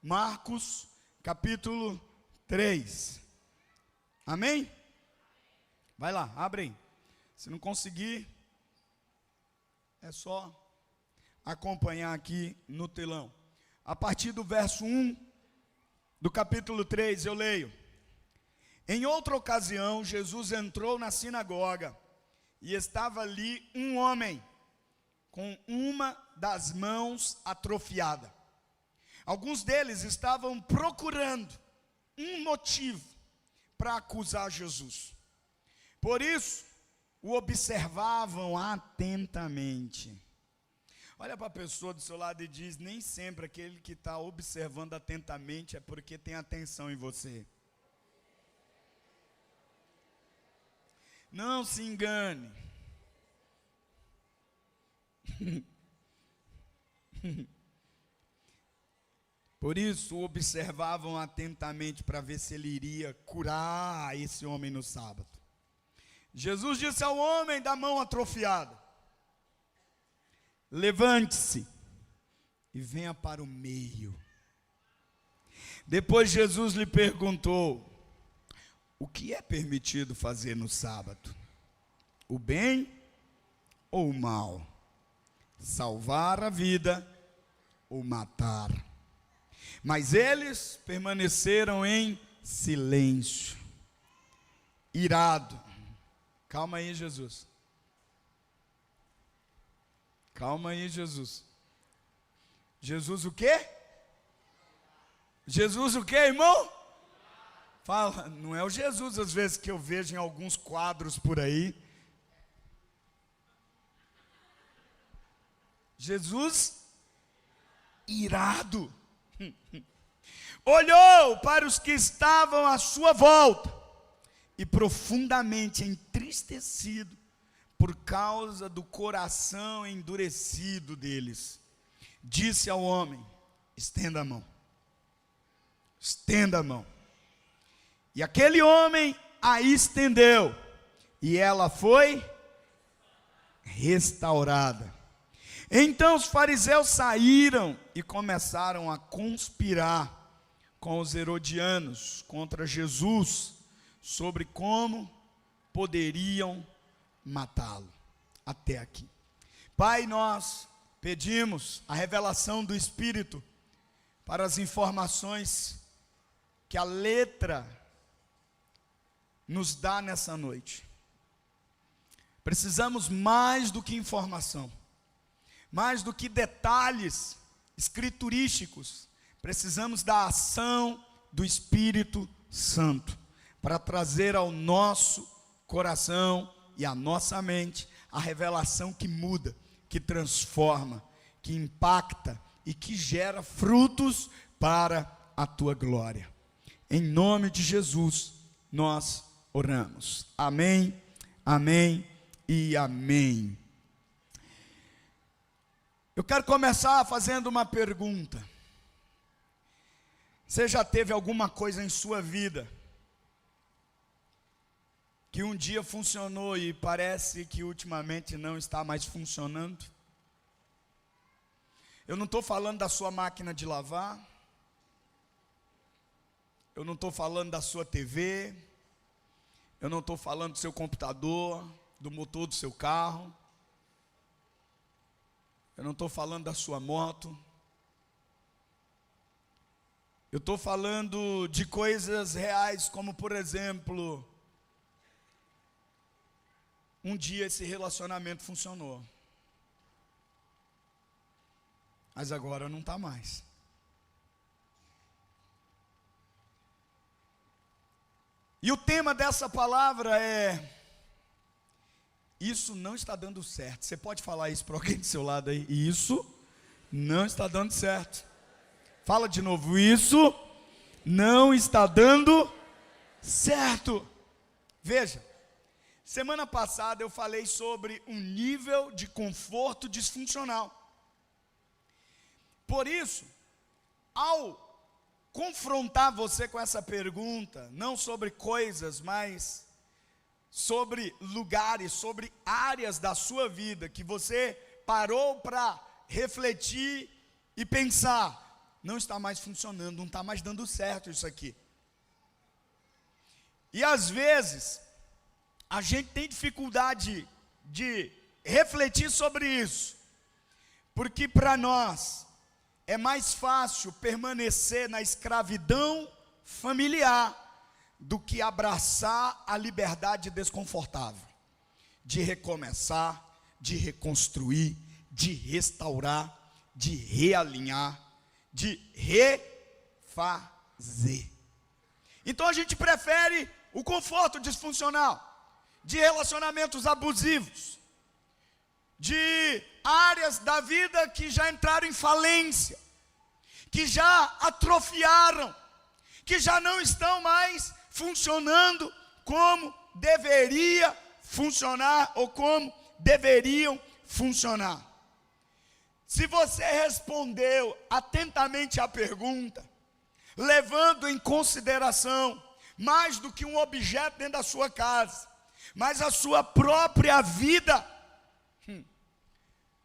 Marcos, capítulo 3. Amém? Vai lá, abre aí. Se não conseguir, é só acompanhar aqui no telão. A partir do verso 1 do capítulo 3, eu leio. Em outra ocasião, Jesus entrou na sinagoga e estava ali um homem com uma das mãos atrofiada. Alguns deles estavam procurando um motivo para acusar Jesus. Por isso, o observavam atentamente. Olha para a pessoa do seu lado e diz: nem sempre aquele que está observando atentamente é porque tem atenção em você. Não se engane. Por isso, o observavam atentamente para ver se ele iria curar esse homem no sábado. Jesus disse ao homem da mão atrofiada: levante-se e venha para o meio. Depois Jesus lhe perguntou: o que é permitido fazer no sábado? O bem ou o mal? Salvar a vida ou matar? Mas eles permaneceram em silêncio, irado. Calma aí, Jesus. Calma aí, Jesus. Jesus o quê? Jesus o quê, irmão? Fala, não é o Jesus às vezes que eu vejo em alguns quadros por aí. Jesus irado. Olhou para os que estavam à sua volta e profundamente entristecido por causa do coração endurecido deles, disse ao homem: estenda a mão. Estenda a mão. E aquele homem a estendeu, e ela foi restaurada. Então os fariseus saíram e começaram a conspirar com os herodianos contra Jesus, sobre como poderiam matá-lo. Até aqui. Pai, nós pedimos a revelação do Espírito para as informações que a letra nos dá nessa noite. Precisamos mais do que informação, mais do que detalhes escriturísticos. Precisamos da ação do Espírito Santo para trazer ao nosso coração e à nossa mente a revelação que muda, que transforma, que impacta e que gera frutos para a tua glória. Em nome de Jesus, nós oramos. Amém, amém e amém. Eu quero começar fazendo uma pergunta. Você já teve alguma coisa em sua vida que um dia funcionou e parece que ultimamente não está mais funcionando? Eu não estou falando da sua máquina de lavar, eu não estou falando da sua TV, eu não estou falando do seu computador, do motor do seu carro, eu não estou falando da sua moto. Eu estou falando de coisas reais, como por exemplo, um dia esse relacionamento funcionou, mas agora não está mais. E o tema dessa palavra é: isso não está dando certo. Você pode falar isso para alguém do seu lado aí? Isso não está dando certo. Fala de novo: isso não está dando certo. Veja, semana passada eu falei sobre um nível de conforto disfuncional. Por isso, ao confrontar você com essa pergunta, não sobre coisas, mas sobre lugares, sobre áreas da sua vida que você parou para refletir e pensar: não está mais funcionando, não está mais dando certo isso aqui. E às vezes, a gente tem dificuldade de refletir sobre isso, porque para nós é mais fácil permanecer na escravidão familiar do que abraçar a liberdade desconfortável de recomeçar, de reconstruir, de restaurar, de realinhar, de refazer. Então a gente prefere o conforto disfuncional, de relacionamentos abusivos, de áreas da vida que já entraram em falência, que já atrofiaram, que já não estão mais funcionando como deveria funcionar ou como deveriam funcionar. Se você respondeu atentamente à pergunta, levando em consideração mais do que um objeto dentro da sua casa, mas a sua própria vida,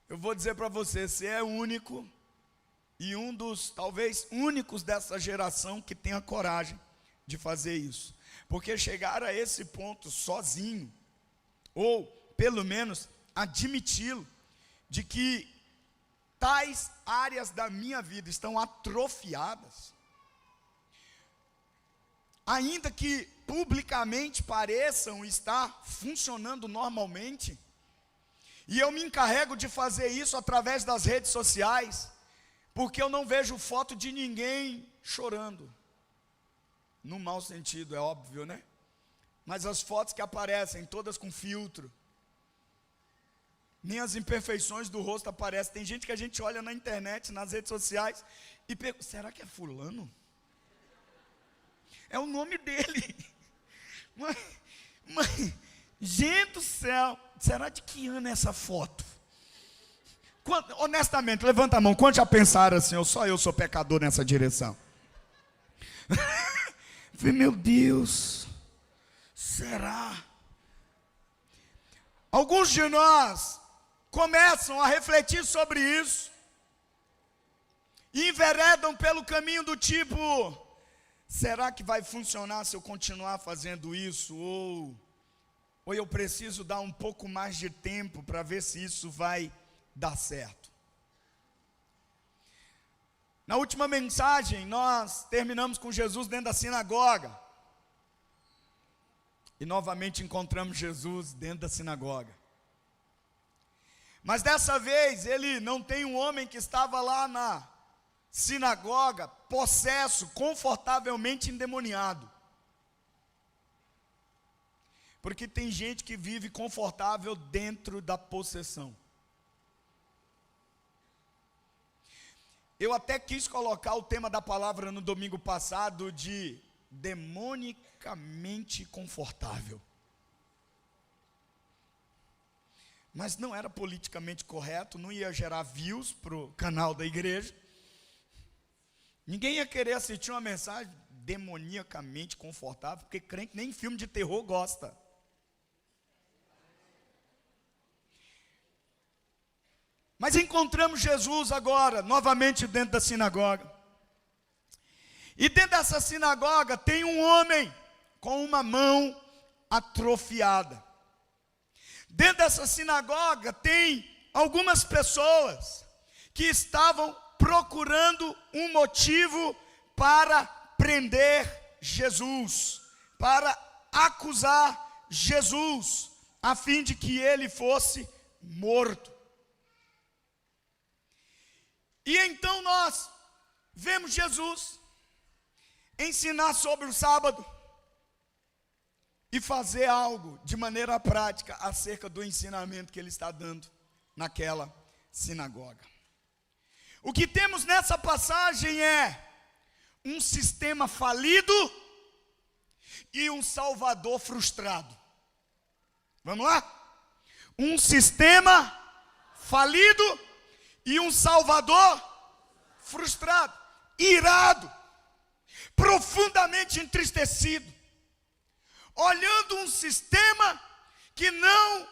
eu vou dizer para você, você é único e um dos talvez únicos dessa geração que tem a coragem de fazer isso, porque chegar a esse ponto sozinho, ou pelo menos admiti-lo, de que tais áreas da minha vida estão atrofiadas, ainda que publicamente pareçam estar funcionando normalmente, e eu me encarrego de fazer isso através das redes sociais, porque eu não vejo foto de ninguém chorando, no mau sentido, é óbvio, né? Mas as fotos que aparecem, todas com filtro, nem as imperfeições do rosto aparecem. Tem gente que a gente olha na internet, nas redes sociais, e pergunta, será que é fulano? É o nome dele. Mas, gente do céu, será de que ano é essa foto? Honestamente, levanta a mão, quantos já pensaram assim, só eu sou pecador nessa direção? Meu Deus, será? Alguns de nós começam a refletir sobre isso, e enveredam pelo caminho do tipo, será que vai funcionar se eu continuar fazendo isso? Ou eu preciso dar um pouco mais de tempo para ver se isso vai dar certo. Na última mensagem, nós terminamos com Jesus dentro da sinagoga. E novamente encontramos Jesus dentro da sinagoga. Mas dessa vez, ele não tem um homem que estava lá na sinagoga, possesso, confortavelmente endemoniado. Porque tem gente que vive confortável dentro da possessão. Eu até quis colocar o tema da palavra no domingo passado de demonicamente confortável. Mas não era politicamente correto, não ia gerar views para o canal da igreja. Ninguém ia querer assistir uma mensagem demoniacamente confortável, porque crente nem filme de terror gosta. Mas encontramos Jesus agora, novamente dentro da sinagoga. E dentro dessa sinagoga tem um homem com uma mão atrofiada. Dentro dessa sinagoga tem algumas pessoas que estavam procurando um motivo para prender Jesus, para acusar Jesus, a fim de que ele fosse morto. E então nós vemos Jesus ensinar sobre o sábado e fazer algo de maneira prática acerca do ensinamento que ele está dando naquela sinagoga. O que temos nessa passagem é um sistema falido e um salvador frustrado. Vamos lá? Um sistema falido e um salvador frustrado, irado, profundamente entristecido, olhando um sistema que não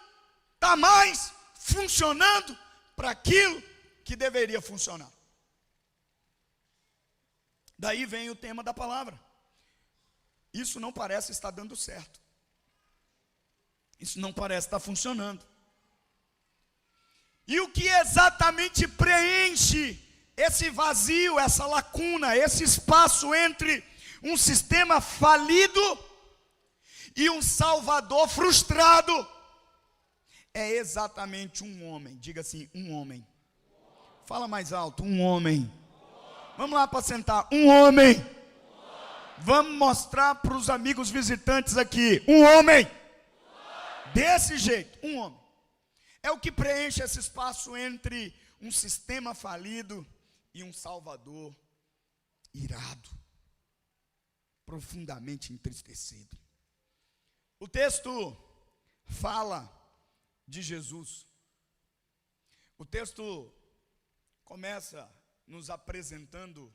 está mais funcionando para aquilo que deveria funcionar. Daí vem o tema da palavra. Isso não parece estar dando certo. Isso não parece estar funcionando. E o que exatamente preenche esse vazio, essa lacuna, esse espaço entre um sistema falido e um Salvador frustrado? É exatamente um homem. Diga assim, um homem. Fala mais alto, um homem. Vamos lá para sentar, um homem. Vamos mostrar para os amigos visitantes aqui, um homem. Desse jeito, um homem. É o que preenche esse espaço entre um sistema falido e um Salvador irado, profundamente entristecido. O texto fala de Jesus. O texto começa nos apresentando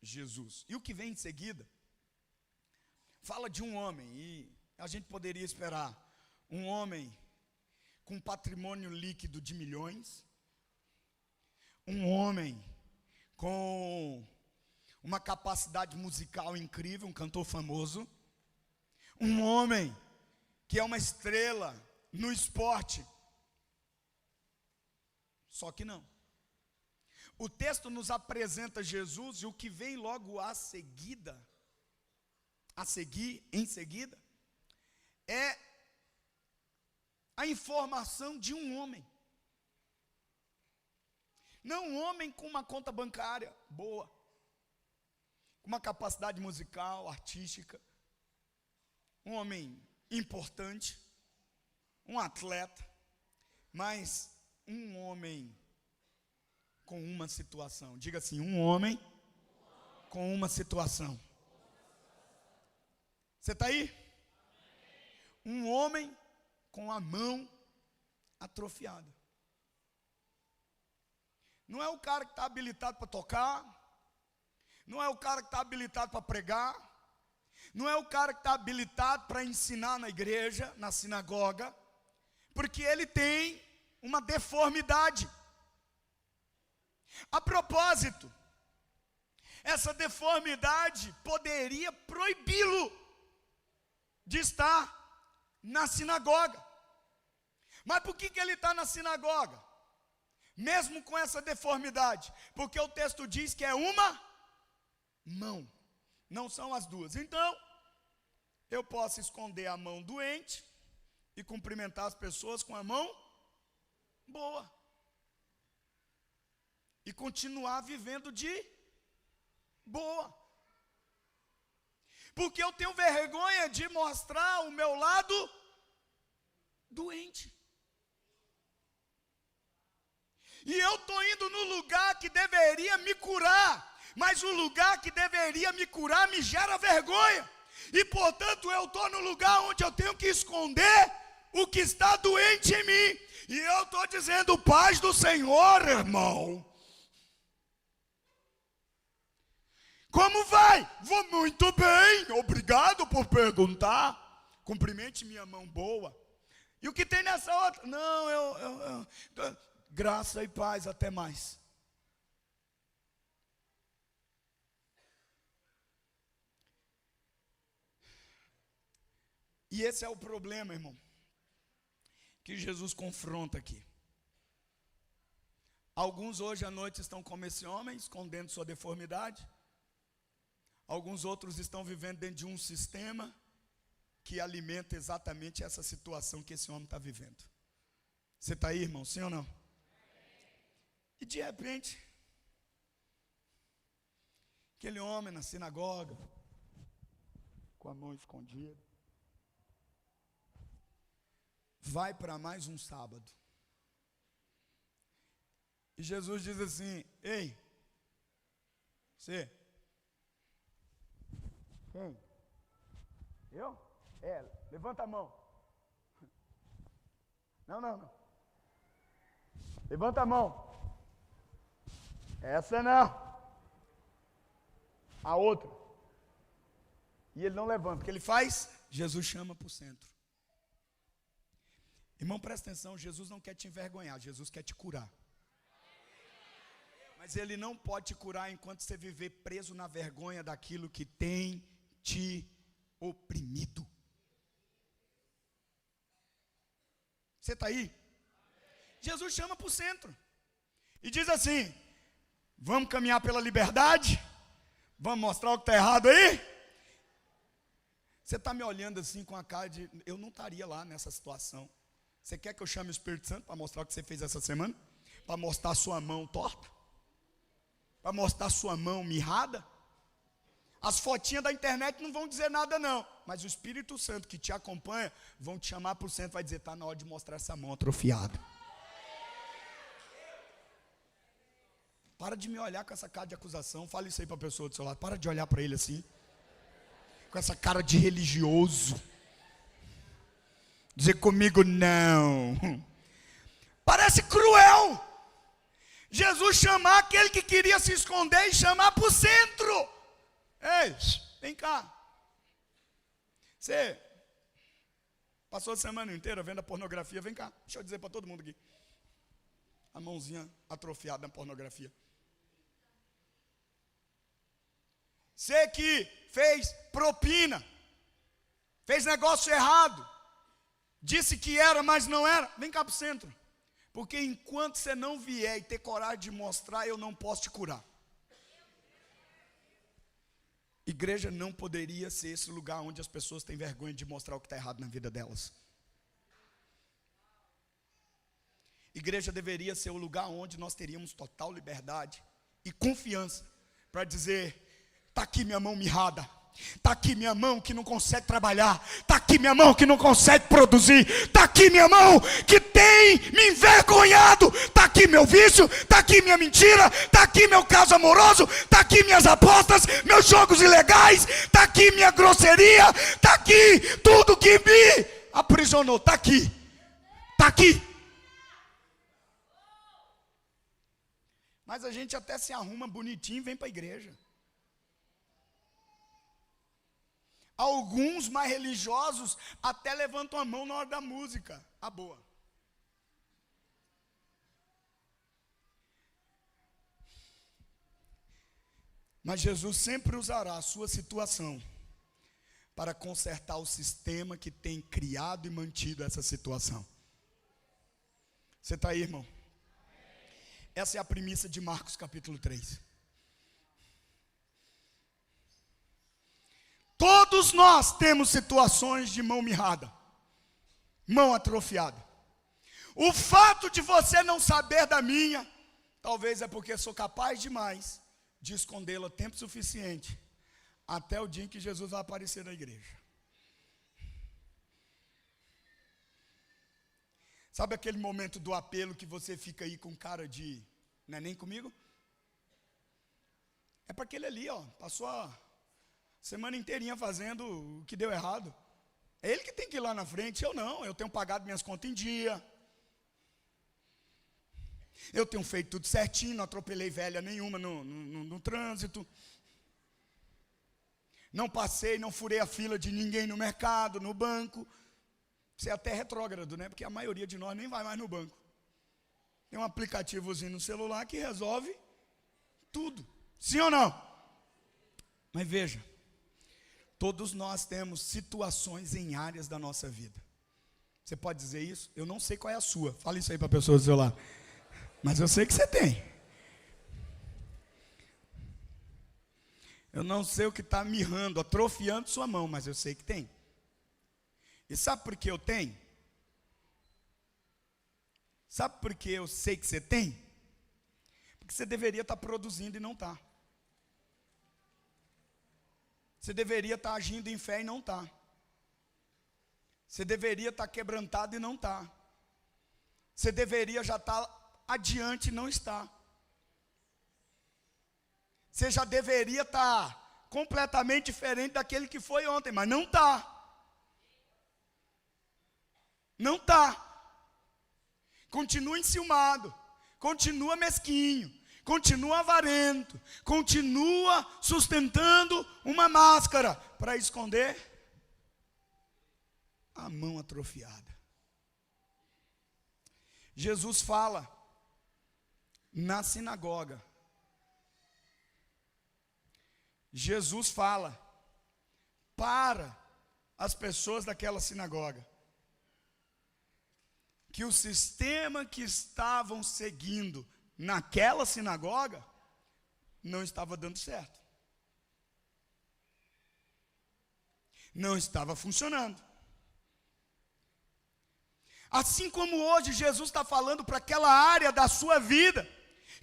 Jesus. E o que vem em seguida fala de um homem, e a gente poderia esperar um homem com patrimônio líquido de milhões, um homem com uma capacidade musical incrível, um cantor famoso, um homem que é uma estrela no esporte. Só que não. O texto nos apresenta Jesus e o que vem logo em seguida, é a informação de um homem. Não um homem com uma conta bancária boa, com uma capacidade musical, artística, um homem importante, um atleta, mas um homem com uma situação. Diga assim, um homem com uma situação. Você está aí? Um homem com a mão atrofiada. Não é o cara que está habilitado para tocar, não é o cara que está habilitado para pregar, não é o cara que está habilitado para ensinar na igreja, na sinagoga, porque ele tem uma deformidade. A propósito, essa deformidade poderia proibi-lo de estar na sinagoga. Mas por que ele está na sinagoga? Mesmo com essa deformidade? Porque o texto diz que é uma mão, não são as duas. Então, eu posso esconder a mão doente e cumprimentar as pessoas com a mão boa. E continuar vivendo de boa. Porque eu tenho vergonha de mostrar o meu lado doente. E eu estou indo no lugar que deveria me curar, mas o lugar que deveria me curar me gera vergonha. E portanto eu estou no lugar onde eu tenho que esconder o que está doente em mim. E eu estou dizendo, paz do Senhor, irmão. Como vai? Vou muito bem, obrigado por perguntar. Cumprimente minha mão boa. E o que tem nessa outra? Não, eu graça e paz, até mais. E esse é o problema, irmão, que Jesus confronta aqui. Alguns hoje à noite estão como esse homem, escondendo sua deformidade. Alguns outros estão vivendo dentro de um sistema que alimenta exatamente essa situação que esse homem está vivendo. Você está aí, irmão, sim ou não? E de repente, aquele homem na sinagoga, com a mão escondida, vai para mais um sábado. E Jesus diz assim, ei, você... Quem? Eu? Levanta a mão. Não. Levanta a mão. Essa não. A outra. E ele não levanta. O que ele faz? Jesus chama para o centro. Irmão, presta atenção. Jesus não quer te envergonhar. Jesus quer te curar. Mas ele não pode te curar enquanto você viver preso na vergonha daquilo que tem te oprimido. Você está aí? Jesus chama para o centro e diz assim: vamos caminhar pela liberdade? Vamos mostrar o que está errado aí? Você está me olhando assim com a cara de, eu não estaria lá nessa situação. Você quer que eu chame o Espírito Santo para mostrar o que você fez essa semana? Para mostrar a sua mão torta? Para mostrar a sua mão mirrada? As fotinhas da internet não vão dizer nada não, mas o Espírito Santo que te acompanha vão te chamar para o centro e vai dizer: está na hora de mostrar essa mão atrofiada. Para de me olhar com essa cara de acusação. Fala isso aí para a pessoa do seu lado. Para de olhar para ele assim, com essa cara de religioso. Dizer comigo não. Parece cruel Jesus chamar aquele que queria se esconder e chamar para o centro. Ei, vem cá. Você passou a semana inteira vendo a pornografia? Vem cá, deixa eu dizer para todo mundo aqui. A mãozinha atrofiada na pornografia. Você que fez propina, fez negócio errado, disse que era, mas não era, vem cá para o centro. Porque enquanto você não vier e ter coragem de mostrar, eu não posso te curar. Igreja não poderia ser esse lugar onde as pessoas têm vergonha de mostrar o que está errado na vida delas. Igreja deveria ser o lugar onde nós teríamos total liberdade e confiança para dizer: está aqui minha mão mirrada, está aqui minha mão que não consegue trabalhar, está aqui minha mão que não consegue produzir, está aqui minha mão que tem me envergonhado, está aqui meu vício, está aqui minha mentira, está aqui meu caso amoroso, está aqui minhas apostas, meus jogos ilegais, está aqui minha grosseria, está aqui tudo que me aprisionou, está aqui, está aqui. Mas a gente até se arruma bonitinho e vem para a igreja. Alguns mais religiosos até levantam a mão na hora da música, a boa. Mas Jesus sempre usará a sua situação para consertar o sistema que tem criado e mantido essa situação. Você está aí, irmão? Essa é a premissa de Marcos capítulo 3. Todos nós temos situações de mão mirrada, mão atrofiada. O fato de você não saber da minha, talvez é porque sou capaz demais de escondê-la tempo suficiente, até o dia em que Jesus vai aparecer na igreja. Sabe aquele momento do apelo que você fica aí com cara de, não é nem comigo? É para aquele ali, ó, passou a semana inteirinha fazendo o que deu errado. É ele que tem que ir lá na frente, eu não. Eu tenho pagado minhas contas em dia. Eu tenho feito tudo certinho, não atropelei velha nenhuma no trânsito. Não passei, não furei a fila de ninguém no mercado, no banco. Você é até retrógrado, né? Porque a maioria de nós nem vai mais no banco. Tem um aplicativozinho no celular que resolve tudo. Sim ou não? Mas veja, todos nós temos situações em áreas da nossa vida. Você pode dizer isso? Eu não sei qual é a sua. Fala isso aí para a pessoa do seu lado. Mas eu sei que você tem. Eu não sei o que está mirrando, atrofiando sua mão, mas eu sei que tem. E sabe por que eu tenho? Sabe por que eu sei que você tem? Porque você deveria estar produzindo e não está. Você deveria estar agindo em fé e não está. Você deveria estar quebrantado e não está. Você deveria já estar adiante e não está. Você já deveria estar completamente diferente daquele que foi ontem, mas não está. Não está. Continua enciumado, continua mesquinho, continua avarento, continua sustentando uma máscara para esconder a mão atrofiada. Jesus fala na sinagoga Jesus fala para as pessoas daquela sinagoga que o sistema que estavam seguindo naquela sinagoga não estava dando certo. Não estava funcionando. Assim como hoje Jesus está falando para aquela área da sua vida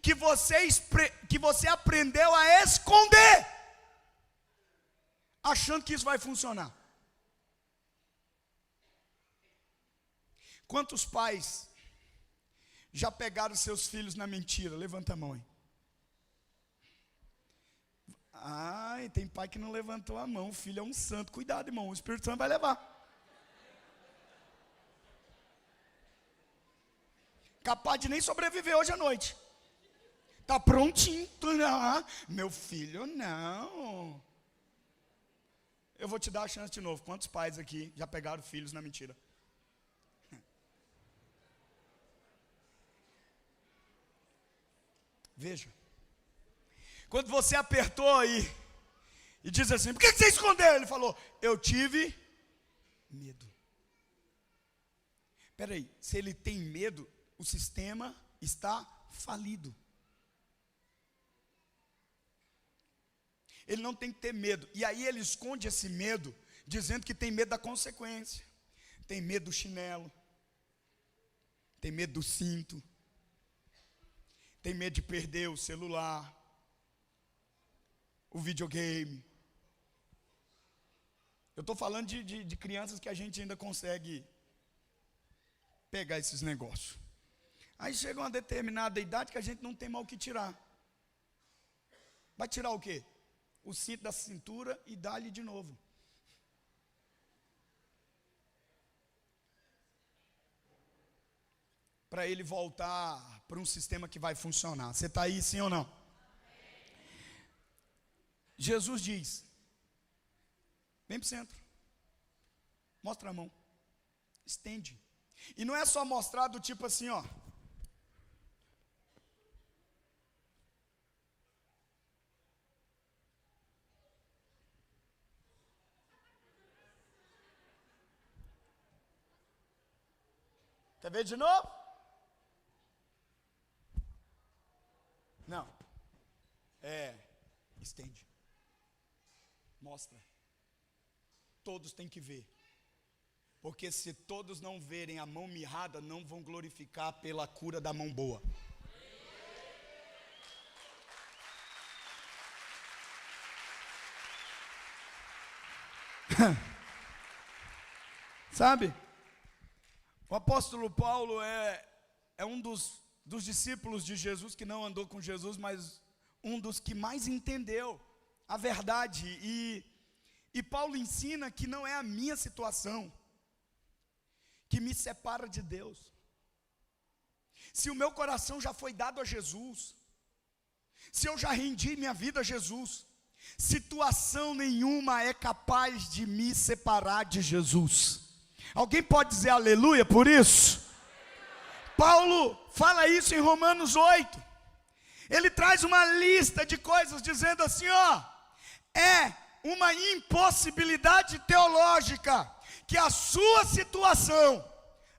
que você aprendeu a esconder, achando que isso vai funcionar. Quantos pais já pegaram seus filhos na mentira? Levanta a mão aí. Ai, tem pai que não levantou a mão. O filho é um santo. Cuidado, irmão, o Espírito Santo vai levar. Capaz de nem sobreviver hoje à noite. Está prontinho. Meu filho, não. Eu vou te dar a chance de novo. Quantos pais aqui já pegaram filhos na mentira? Veja. Quando você apertou aí e diz assim: por que você escondeu? Ele falou: eu tive medo. Espera aí, se ele tem medo, o sistema está falido. Ele não tem que ter medo. E aí ele esconde esse medo, dizendo que tem medo da consequência. Tem medo do chinelo. Tem medo do cinto. Tem medo de perder o celular, o videogame. Eu estou falando de crianças que a gente ainda consegue pegar esses negócios. Aí chega uma determinada idade que a gente não tem mais o que tirar. Vai tirar o quê? O cinto da cintura e dá-lhe de novo. Para ele voltar para um sistema que vai funcionar. Você está aí, sim ou não? Jesus diz: vem para o centro, mostra a mão, estende. E não é só mostrar do tipo assim, ó. Quer ver de novo? Não. Estende. Mostra. Todos têm que ver. Porque se todos não verem a mão mirrada, não vão glorificar pela cura da mão boa. Sabe? O apóstolo Paulo é um dos discípulos de Jesus que não andou com Jesus, mas um dos que mais entendeu a verdade. E Paulo ensina que não é a minha situação que me separa de Deus. Se o meu coração já foi dado a Jesus, se eu já rendi minha vida a Jesus, situação nenhuma é capaz de me separar de Jesus. Alguém pode dizer aleluia por isso? Paulo fala isso em Romanos 8. Ele traz uma lista de coisas dizendo assim, ó, é uma impossibilidade teológica que a sua situação,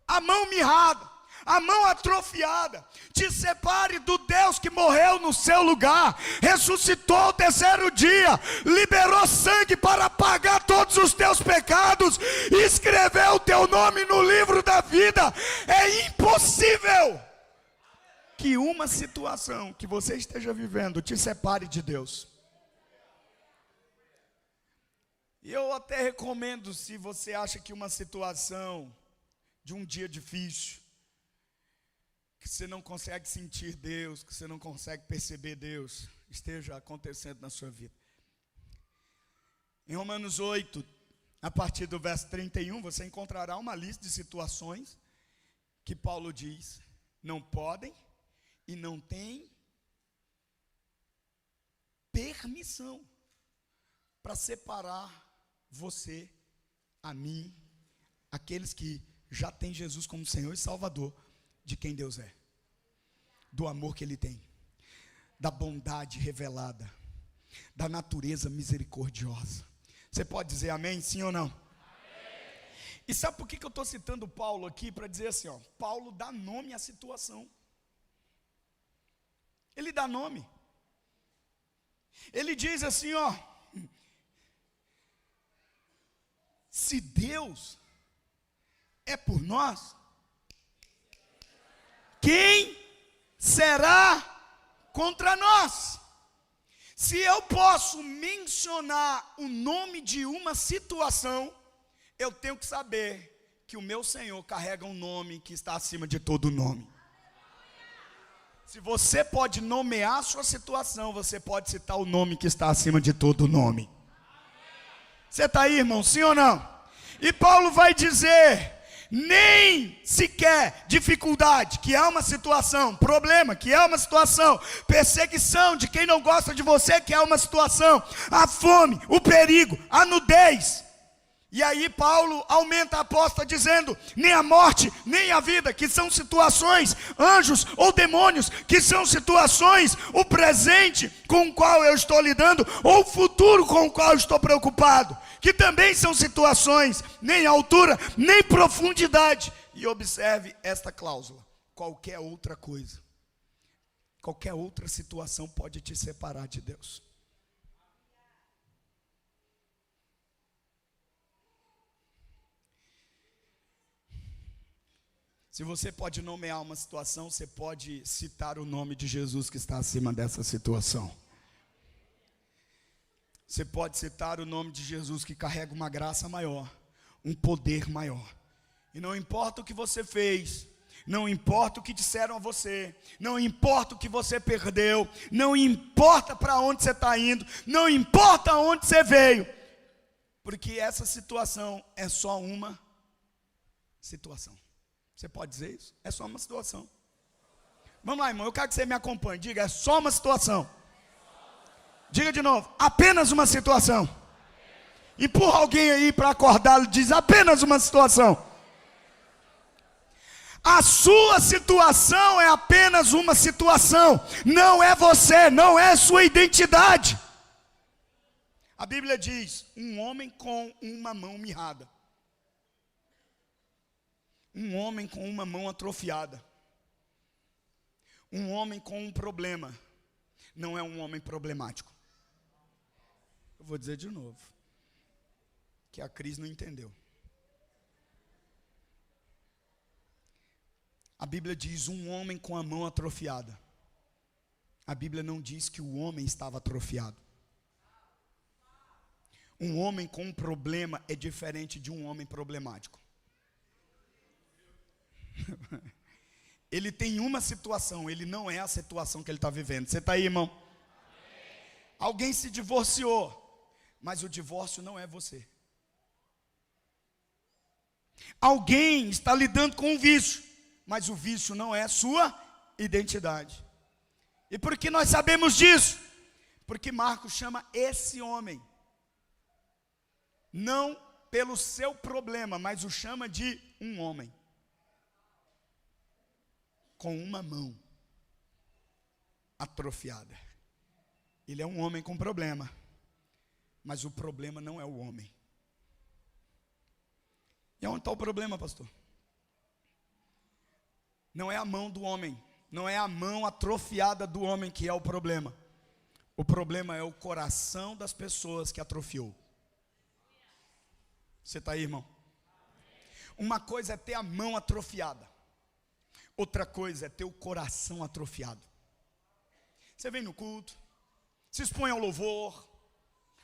a mão mirrada, a mão atrofiada, te separe do Deus que morreu no seu lugar, ressuscitou ao terceiro dia, liberou sangue para pagar todos os teus pecados, escreveu o teu nome no livro da vida. É impossível que uma situação que você esteja vivendo te separe de Deus. E eu até recomendo, se você acha que uma situação de um dia difícil, que você não consegue sentir Deus, que você não consegue perceber Deus, esteja acontecendo na sua vida. Em Romanos 8, a partir do verso 31, você encontrará uma lista de situações que Paulo diz, não podem e não têm permissão para separar você, a mim, aqueles que já têm Jesus como Senhor e Salvador, de quem Deus é, do amor que Ele tem, da bondade revelada, da natureza misericordiosa. Você pode dizer amém, sim ou não? Amém. E sabe por que eu estou citando Paulo aqui? Para dizer assim, Paulo dá nome à situação. Ele dá nome. Ele diz assim, se Deus é por nós, quem será contra nós? Se eu posso mencionar o nome de uma situação, eu tenho que saber que o meu Senhor carrega um nome que está acima de todo nome. Se você pode nomear a sua situação, você pode citar o nome que está acima de todo nome. Você está aí, irmão, sim ou não? E Paulo vai dizer, nem sequer dificuldade, que é uma situação, problema, que é uma situação, perseguição de quem não gosta de você, que é uma situação, a fome, o perigo, a nudez. E aí Paulo aumenta a aposta dizendo, nem a morte, nem a vida, que são situações, anjos ou demônios, que são situações, o presente com o qual eu estou lidando, ou o futuro com o qual eu estou preocupado, que também são situações, nem altura, nem profundidade. E observe esta cláusula, qualquer outra coisa, qualquer outra situação pode te separar de Deus. Se você pode nomear uma situação, você pode citar o nome de Jesus que está acima dessa situação. Você pode citar o nome de Jesus que carrega uma graça maior, um poder maior. E não importa o que você fez, não importa o que disseram a você, não importa o que você perdeu, não importa para onde você está indo, não importa onde você veio, porque essa situação é só uma situação. Você pode dizer isso? É só uma situação. Vamos lá, irmão, eu quero que você me acompanhe. Diga, é só uma situação. Diga de novo, apenas uma situação. Empurra alguém aí para acordá-lo e diz, apenas uma situação. A sua situação é apenas uma situação. Não é você, não é sua identidade. A Bíblia diz, um homem com uma mão mirrada. Um homem com uma mão atrofiada. Um homem com um problema. Não é um homem problemático. Eu vou dizer de novo. Que a Cris não entendeu. A Bíblia diz um homem com a mão atrofiada. A Bíblia não diz que o homem estava atrofiado. Um homem com um problema é diferente de um homem problemático. Ele tem uma situação, ele não é a situação que ele está vivendo. Você está aí, irmão? Alguém se divorciou, mas o divórcio não é você. Alguém está lidando com um vício, mas o vício não é sua identidade. E por que nós sabemos disso? Porque Marcos chama esse homem, não pelo seu problema, mas o chama de um homem com uma mão atrofiada. Ele é um homem com problema, mas o problema não é o homem. E onde está o problema, pastor? Não é a mão do homem, não é a mão atrofiada do homem que é o problema. O problema é o coração das pessoas que atrofiou. Você está aí, irmão? Uma coisa é ter a mão atrofiada. Outra coisa é ter o coração atrofiado. Você vem no culto, se expõe ao louvor,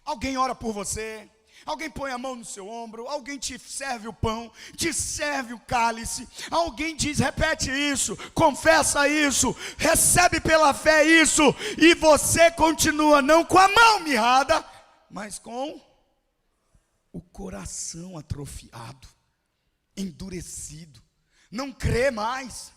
alguém ora por você, alguém põe a mão no seu ombro, alguém te serve o pão, te serve o cálice, alguém diz, repete isso, confessa isso, recebe pela fé isso, e você continua não com a mão mirrada, mas com o coração atrofiado, endurecido, não crê mais,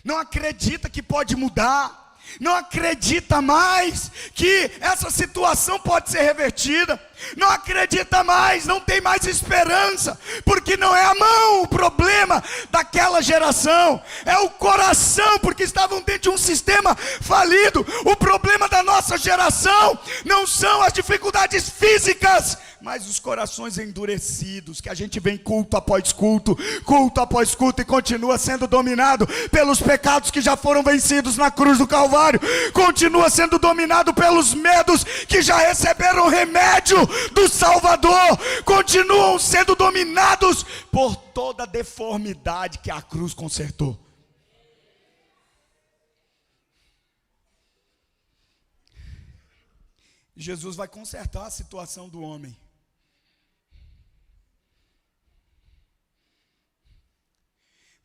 não acredita que pode mudar, não acredita mais que essa situação pode ser revertida, não acredita mais, não tem mais esperança, porque não é a mão o problema daquela geração, é o coração, porque estavam dentro de um sistema falido. O problema da nossa geração não são as dificuldades físicas, mas os corações endurecidos, que a gente vem culto após culto, e continua sendo dominado pelos pecados que já foram vencidos na cruz do Calvário, continua sendo dominado pelos medos que já receberam remédio do Salvador, continuam sendo dominados por toda a deformidade que a cruz consertou. Jesus vai consertar a situação do homem.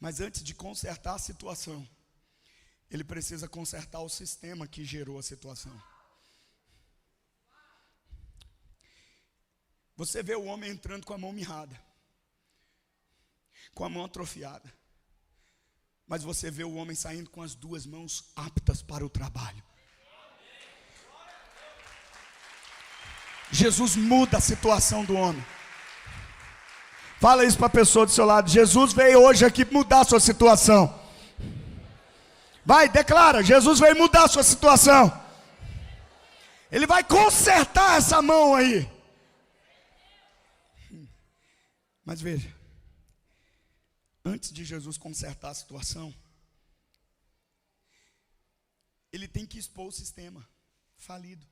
Mas antes de consertar a situação, ele precisa consertar o sistema que gerou a situação. Você vê o homem entrando com a mão mirrada, com a mão atrofiada, mas você vê o homem saindo com as duas mãos aptas para o trabalho. Jesus muda a situação do homem. Fala isso para a pessoa do seu lado. Jesus veio hoje aqui mudar a sua situação. Vai, declara, Jesus veio mudar a sua situação. Ele vai consertar essa mão aí. Mas veja, antes de Jesus consertar a situação, ele tem que expor o sistema falido.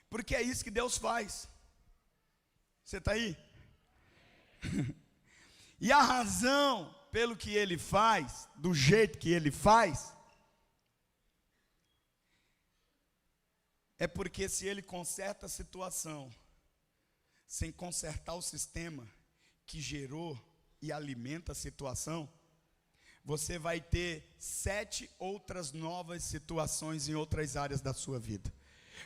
Porque é isso que Deus faz. Você está aí? E a razão pelo que ele faz, do jeito que ele faz, é porque se ele conserta a situação, sem consertar o sistema que gerou e alimenta a situação, você vai ter 7 outras novas situações em outras áreas da sua vida.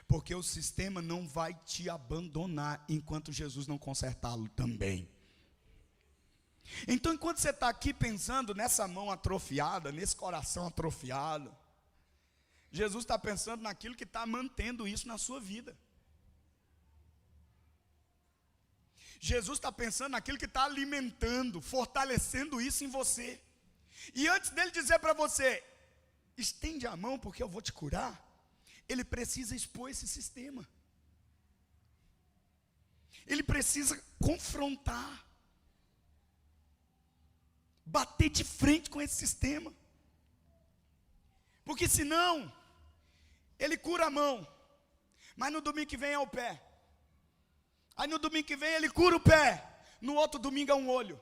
Porque o sistema não vai te abandonar enquanto Jesus não consertá-lo também. Então, enquanto você está aqui pensando nessa mão atrofiada, nesse coração atrofiado, Jesus está pensando naquilo que está mantendo isso na sua vida. Jesus está pensando naquilo que está alimentando, fortalecendo isso em você. E antes dele dizer para você, estende a mão porque eu vou te curar, ele precisa expor esse sistema. Ele precisa confrontar, bater de frente com esse sistema. Porque senão, ele cura a mão, mas no domingo que vem é o pé. Aí no domingo que vem ele cura o pé, no outro domingo é um olho.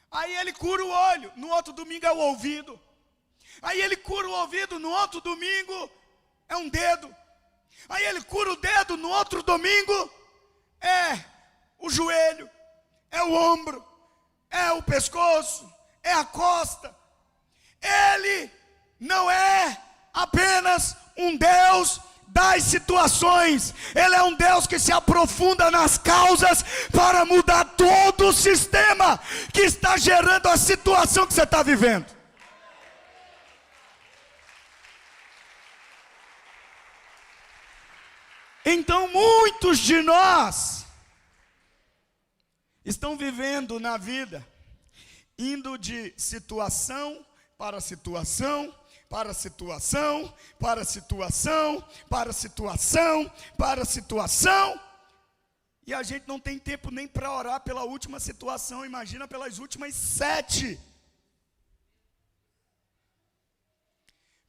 Aí ele cura o olho, no outro domingo é o ouvido. Aí ele cura o ouvido, no outro domingo é um dedo. Aí ele cura o dedo, no outro domingo é o joelho, é o ombro, é o pescoço, é a costa. Ele não é apenas um Deus das situações, ele é um Deus que se aprofunda nas causas para mudar todo o sistema que está gerando a situação que você está vivendo. Então muitos de nós estão vivendo na vida, indo de situação para situação, para situação, para situação, para situação, para situação, e a gente não tem tempo nem para orar pela última situação, imagina pelas últimas 7.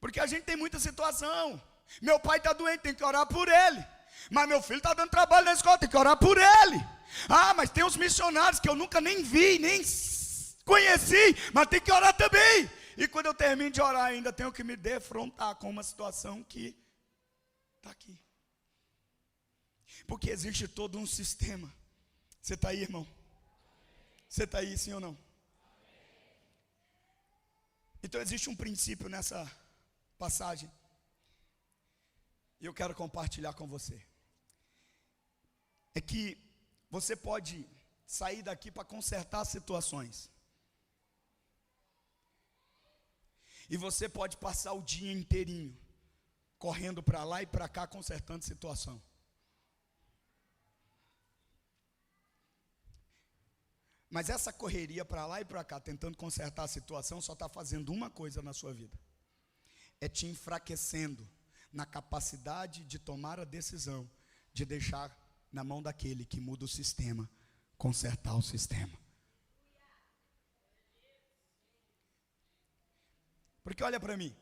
Porque a gente tem muita situação. Meu pai está doente, tem que orar por ele. Mas meu filho está dando trabalho na escola, tem que orar por ele. Ah, mas tem uns missionários que eu nunca nem vi, nem conheci, mas tem que orar também. E quando eu termino de orar ainda tenho que me defrontar com uma situação que está aqui. Porque existe todo um sistema. Você está aí, irmão? Você está aí, sim ou não? Então existe um princípio nessa passagem. E eu quero compartilhar com você. É que você pode sair daqui para consertar situações. E você pode passar o dia inteirinho correndo para lá e para cá, consertando situação. Mas essa correria para lá e para cá, tentando consertar a situação, só está fazendo uma coisa na sua vida. É te enfraquecendo na capacidade de tomar a decisão, de deixar na mão daquele que muda o sistema, consertar o sistema. Porque olha para mim,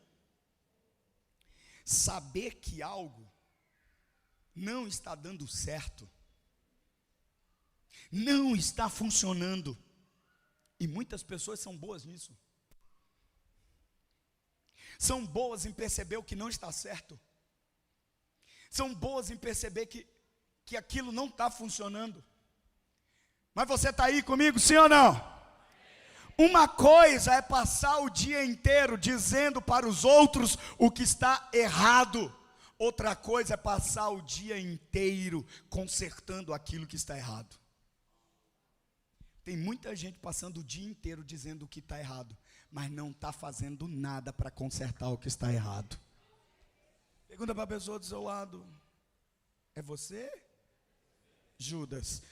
saber que algo não está dando certo, não está funcionando, e muitas pessoas são boas nisso, são boas em perceber o que não está certo, são boas em perceber que aquilo não está funcionando. Mas você está aí comigo, sim ou não? Uma coisa é passar o dia inteiro dizendo para os outros o que está errado. Outra coisa é passar o dia inteiro consertando aquilo que está errado. Tem muita gente passando o dia inteiro dizendo o que está errado, mas não está fazendo nada para consertar o que está errado. Pergunta para a pessoa do seu lado: é você, Judas?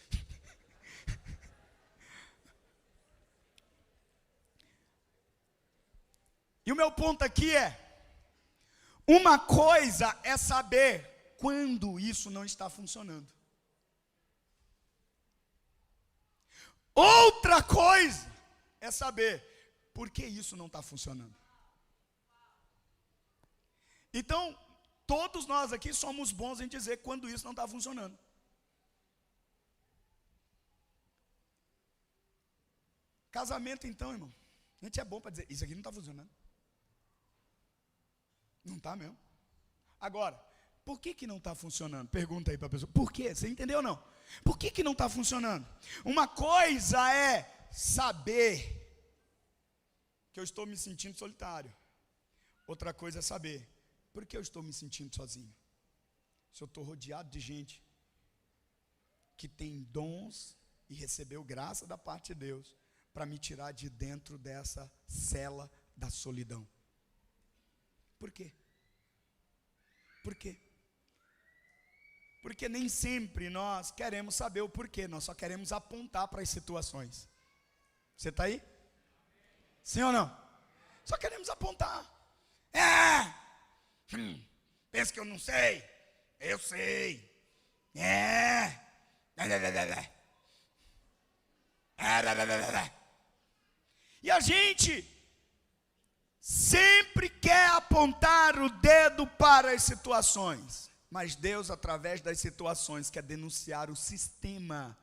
E o meu ponto aqui é: uma coisa é saber quando isso não está funcionando. Outra coisa é saber por que isso não está funcionando. Então, todos nós aqui somos bons em dizer quando isso não está funcionando. Casamento, então, irmão, a gente é bom para dizer: isso aqui não está funcionando. Não está mesmo. Agora, por que não está funcionando? Pergunta aí para a pessoa: por quê? Você entendeu ou não? Por que não está funcionando? Uma coisa é saber que eu estou me sentindo solitário. Outra coisa é saber por que eu estou me sentindo sozinho. Se eu estou rodeado de gente que tem dons e recebeu graça da parte de Deus para me tirar de dentro dessa cela da solidão. Por quê? Por quê? Porque nem sempre nós queremos saber o porquê, nós só queremos apontar para as situações. Você está aí? Sim ou não? Só queremos apontar. Pensa que eu não sei? Eu sei. E a gente sempre quer apontar o dedo para as situações. Mas Deus, através das situações, quer denunciar o sistema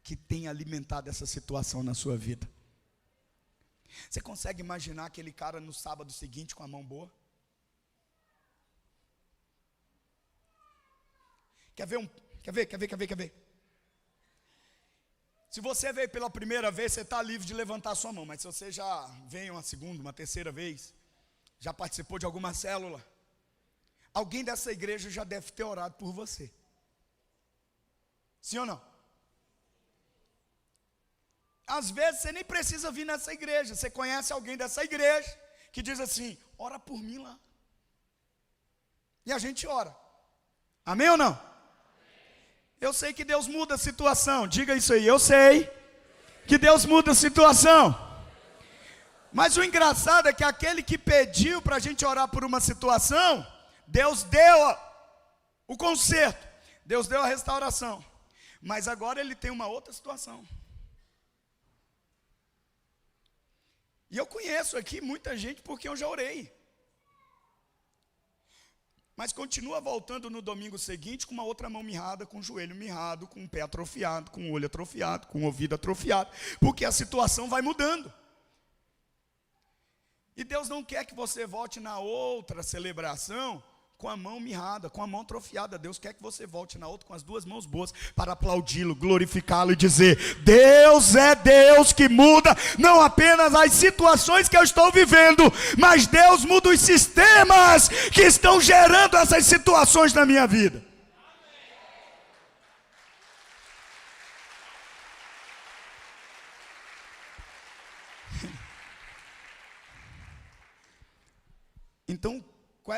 que tem alimentado essa situação na sua vida. Você consegue imaginar aquele cara no sábado seguinte com a mão boa? Quer ver? Se você veio pela primeira vez, você está livre de levantar a sua mão. Mas se você já veio uma segunda, uma terceira vez, já participou de alguma célula, alguém dessa igreja já deve ter orado por você. Sim ou não? Às vezes você nem precisa vir nessa igreja. Você conhece alguém dessa igreja que diz assim: ora por mim lá. E a gente ora. Amém ou não? Eu sei que Deus muda a situação. Diga isso aí: eu sei que Deus muda a situação. Mas o engraçado é que aquele que pediu para a gente orar por uma situação, Deus deu o conserto, Deus deu a restauração. Mas agora ele tem uma outra situação. E eu conheço aqui muita gente porque eu já orei. Mas continua voltando no domingo seguinte com uma outra mão mirrada, com o joelho mirrado, com o pé atrofiado, com o olho atrofiado, com o ouvido atrofiado, porque a situação vai mudando. E Deus não quer que você volte na outra celebração com a mão mirrada, com a mão atrofiada. Deus quer que você volte na outra com as duas mãos boas, para aplaudi-lo, glorificá-lo e dizer: Deus é Deus que muda não apenas as situações que eu estou vivendo, mas Deus muda os sistemas que estão gerando essas situações na minha vida.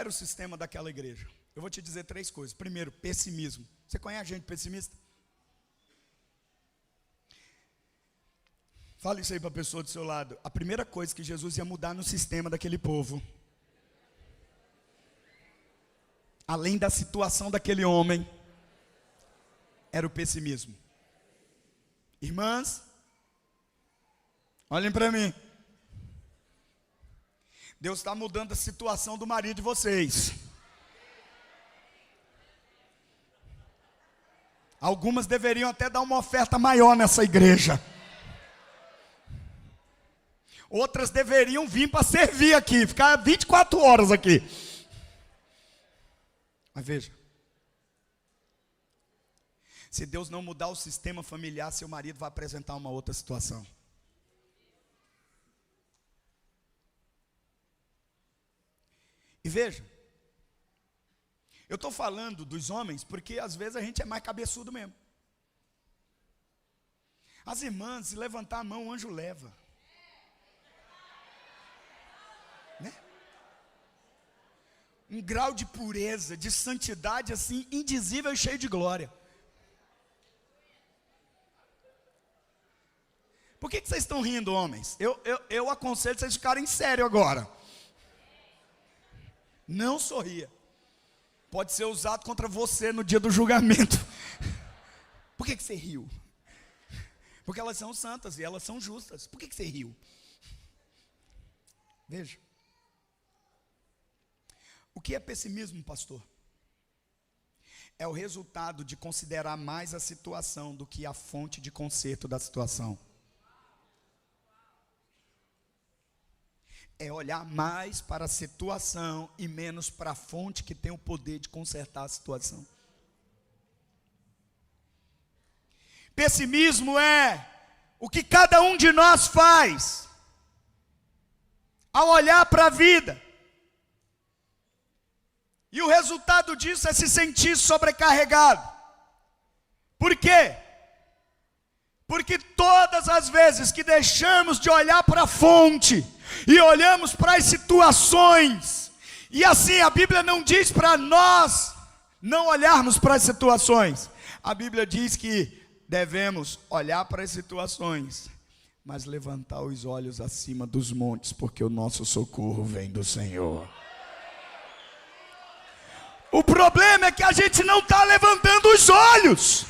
era o sistema daquela igreja? Eu vou te dizer 3 coisas. Primeiro, pessimismo. Você conhece gente pessimista? Fala isso aí para a pessoa do seu lado. A primeira coisa que Jesus ia mudar no sistema daquele povo, além da situação daquele homem, era o pessimismo. Irmãs, olhem para mim. Deus está mudando a situação do marido de vocês. Algumas deveriam até dar uma oferta maior nessa igreja. Outras deveriam vir para servir aqui, ficar 24 horas aqui. Mas veja, se Deus não mudar o sistema familiar, seu marido vai apresentar uma outra situação. E veja, eu estou falando dos homens porque às vezes a gente é mais cabeçudo mesmo. As irmãs, se levantar a mão, o anjo leva. Né? Um grau de pureza, de santidade assim, indizível e cheio de glória. Por que vocês estão rindo, homens? Eu aconselho vocês ficarem sérios agora. Não sorria. Pode ser usado contra você no dia do julgamento. Por que você riu? Porque elas são santas e elas são justas. Por que você riu? Veja. O que é pessimismo, pastor? É o resultado de considerar mais a situação do que a fonte de conserto da situação. É olhar mais para a situação e menos para a fonte que tem o poder de consertar a situação. Pessimismo é o que cada um de nós faz ao olhar para a vida. E o resultado disso é se sentir sobrecarregado. Por quê? Porque todas as vezes que deixamos de olhar para a fonte e olhamos para as situações, e assim a Bíblia não diz para nós não olharmos para as situações. A Bíblia diz que devemos olhar para as situações, mas levantar os olhos acima dos montes, porque o nosso socorro vem do Senhor. O problema é que a gente não está levantando os olhos.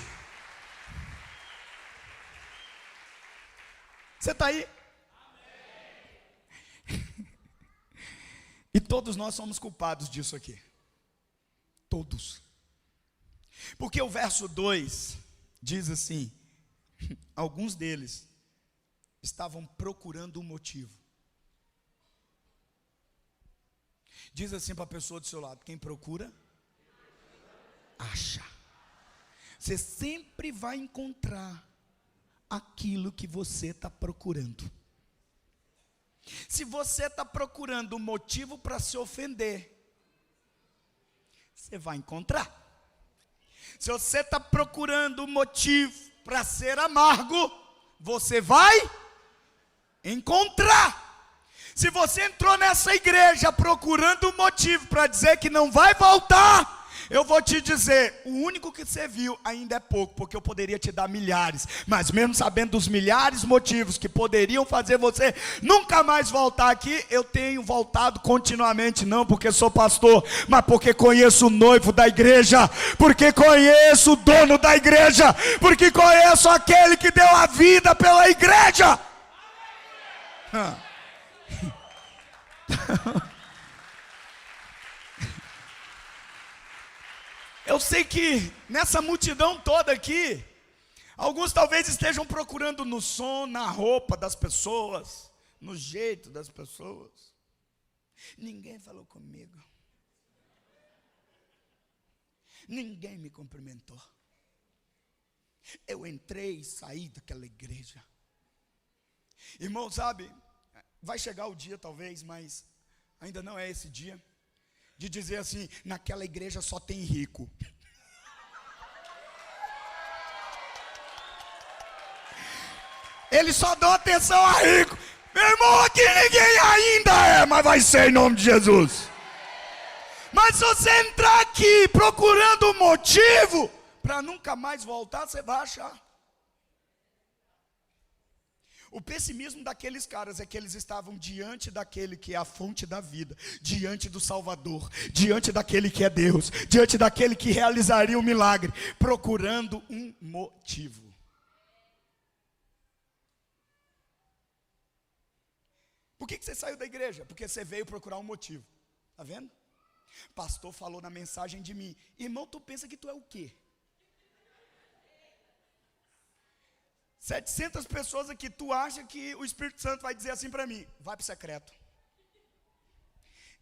Você está aí? E todos nós somos culpados disso aqui. Todos. Porque o verso 2 diz assim: alguns deles estavam procurando um motivo. Diz assim para a pessoa do seu lado: quem procura, acha. Você sempre vai encontrar aquilo que você está procurando. Se você está procurando um motivo para se ofender, você vai encontrar. Se você está procurando um motivo para ser amargo, você vai encontrar. Se você entrou nessa igreja procurando um motivo para dizer que não vai voltar, eu vou te dizer, o único que você viu ainda é pouco, porque eu poderia te dar milhares, mas mesmo sabendo dos milhares motivos que poderiam fazer você nunca mais voltar aqui, eu tenho voltado continuamente, não porque sou pastor, mas porque conheço o noivo da igreja, porque conheço o dono da igreja, porque conheço aquele que deu a vida pela igreja. Eu sei que nessa multidão toda aqui, alguns talvez estejam procurando no som, na roupa das pessoas, no jeito das pessoas. Ninguém falou comigo. Ninguém me cumprimentou. Eu entrei e saí daquela igreja. Irmão, sabe, vai chegar o dia talvez, mas ainda não é esse dia, de dizer assim: naquela igreja só tem rico. Eles só dão atenção a rico. Meu irmão, aqui ninguém ainda é, mas vai ser em nome de Jesus. Mas se você entrar aqui procurando um motivo para nunca mais voltar, você vai achar. O pessimismo daqueles caras é que eles estavam diante daquele que é a fonte da vida, diante do Salvador, diante daquele que é Deus, diante daquele que realizaria o milagre, procurando um motivo. Por que você saiu da igreja? Porque você veio procurar um motivo. Está vendo? Pastor falou na mensagem de mim. Irmão, tu pensa que tu é o quê? 700 pessoas aqui, tu acha que o Espírito Santo vai dizer assim para mim, vai para o secreto.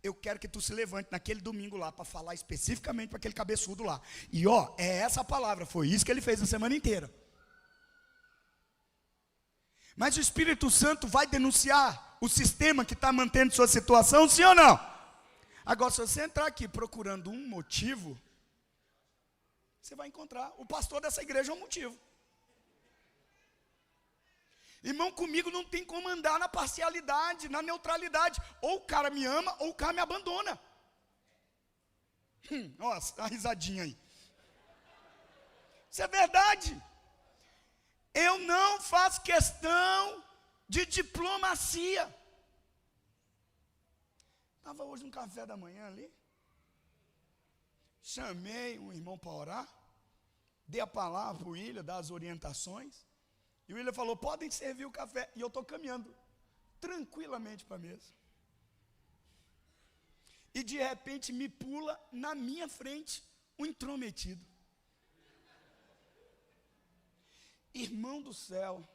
Eu quero que tu se levante naquele domingo lá, para falar especificamente para aquele cabeçudo lá. E ó, é essa palavra, foi isso que ele fez a semana inteira. Mas o Espírito Santo vai denunciar o sistema que está mantendo sua situação, sim ou não? Agora, se você entrar aqui procurando um motivo, você vai encontrar. O pastor dessa igreja é um motivo. Irmão, comigo não tem como andar na parcialidade, na neutralidade. Ou o cara me ama, ou o cara me abandona. Nossa, a risadinha aí. Isso é verdade. Eu não faço questão de diplomacia. Estava hoje no café da manhã ali. Chamei um irmão para orar. Dei a palavra para o William, dar as orientações. E o William falou, podem servir o café. E eu estou caminhando tranquilamente para a mesa. E de repente me pula na minha frente um intrometido. Irmão do céu.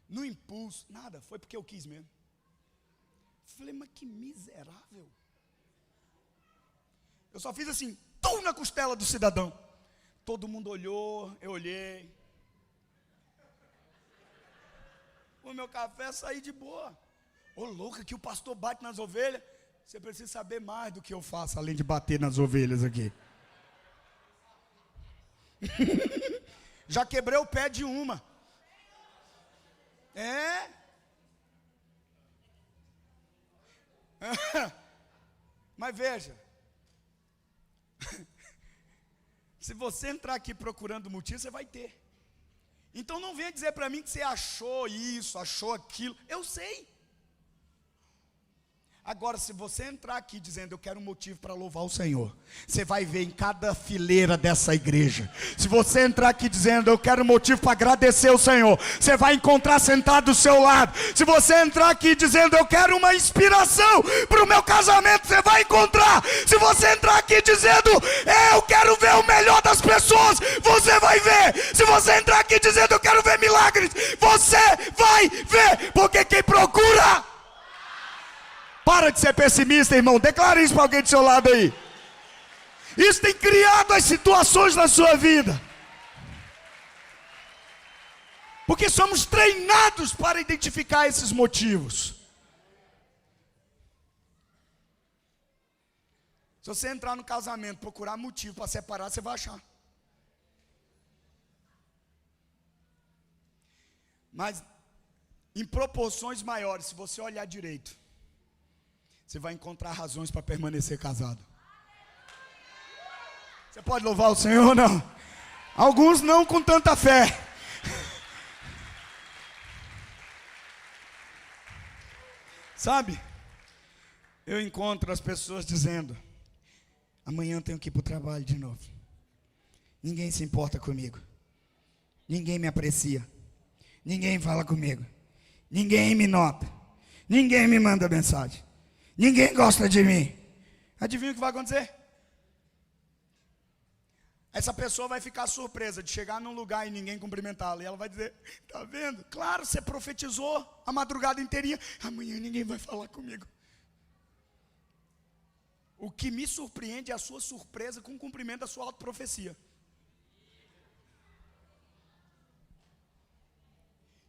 No impulso, nada, foi porque eu quis mesmo. Falei, mas que miserável. Eu só fiz assim, tum na costela do cidadão. Todo mundo olhou, eu olhei. O meu café saí de boa. Ô louco, que o pastor bate nas ovelhas. Você precisa saber mais do que eu faço, além de bater nas ovelhas aqui. Já quebrei o pé de uma. É? Mas veja. Se você entrar aqui procurando motivo, você vai ter. Então não venha dizer para mim que você achou isso, achou aquilo. Eu sei. Agora, se você entrar aqui dizendo, eu quero um motivo para louvar o Senhor, você vai ver em cada fileira dessa igreja. Se você entrar aqui dizendo, eu quero um motivo para agradecer o Senhor, você vai encontrar sentado do seu lado. Se você entrar aqui dizendo, eu quero uma inspiração para o meu casamento, você vai encontrar. Se você entrar aqui dizendo, eu quero ver o melhor das pessoas, você vai ver. Se você entrar aqui dizendo, eu quero ver milagres, você vai ver. Porque quem procura... Para de ser pessimista, irmão. Declare isso para alguém do seu lado aí. Isso tem criado as situações na sua vida. Porque somos treinados para identificar esses motivos. Se você entrar no casamento, procurar motivo para separar, você vai achar. Mas em proporções maiores, se você olhar direito, você vai encontrar razões para permanecer casado. Você pode louvar o Senhor ou não? Alguns não com tanta fé. Sabe? Eu encontro as pessoas dizendo, amanhã eu tenho que ir para o trabalho de novo. Ninguém se importa comigo. Ninguém me aprecia. Ninguém fala comigo. Ninguém me nota. Ninguém me manda mensagem. Ninguém gosta de mim. Adivinha o que vai acontecer? Essa pessoa vai ficar surpresa de chegar num lugar e ninguém cumprimentá-la. E ela vai dizer, tá vendo? Claro, você profetizou a madrugada inteirinha. Amanhã ninguém vai falar comigo. O que me surpreende é a sua surpresa com o cumprimento da sua autoprofecia.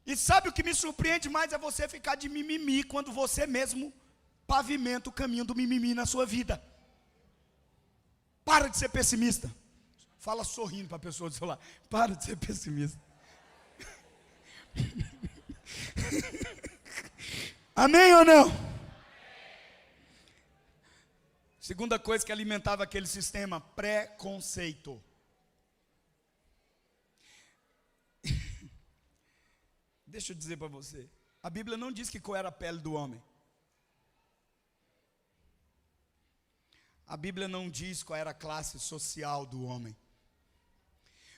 E sabe o que me surpreende mais? É você ficar de mimimi quando você mesmo pavimenta o caminho do mimimi na sua vida. Para de ser pessimista. Fala sorrindo para a pessoa do seu lado. Para de ser pessimista. Amém ou não? Segunda coisa que alimentava aquele sistema, preconceito. Deixa eu dizer para você, a Bíblia não diz que qual era a pele do homem. A Bíblia não diz qual era a classe social do homem.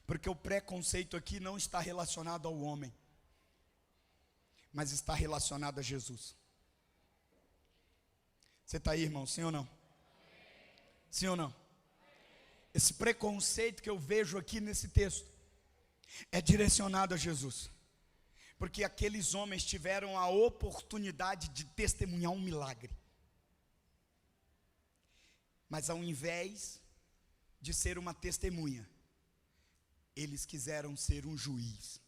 Porque o preconceito aqui não está relacionado ao homem, mas está relacionado a Jesus. Você está aí, irmão? Sim ou não? Sim ou não? Esse preconceito que eu vejo aqui nesse texto é direcionado a Jesus. Porque aqueles homens tiveram a oportunidade de testemunhar um milagre. Mas ao invés de ser uma testemunha, eles quiseram ser um juiz.